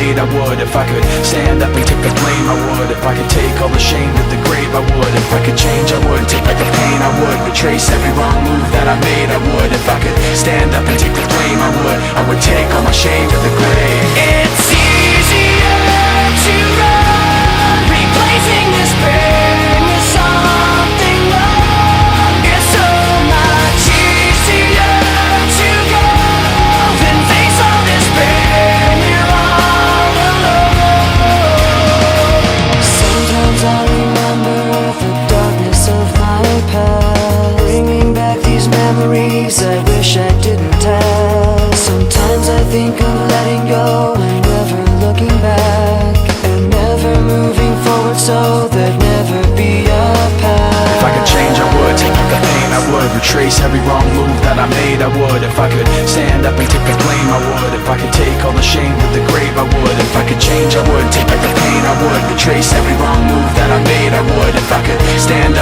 made, I would. If I could stand up and take the blame, I would. If I could take all the shame to the grave, I would. If I could change, I would. Take back the pain, I would. Retrace every wrong move that I made, I would. If I could stand up and take the blame, I would. I would take all my shame to the grave. It's easier to run, replacing this pain with something wrong. It's so much easier to go than face all this pain. You're all alone. Sometimes I remember the darkness of my past, bringing back these memories I wish I didn't have. Sometimes I think of letting go and never looking back, and never moving forward so there'd never be a path. If I could change, I would. Take back the pain, I would. Retrace every wrong move that I made, I would. If I could stand up and take the blame, I would. If I could take all the shame to the grave, I would. If I could change, I would. Take back the pain, I would. Retrace every wrong move that I made, I would. If I could stand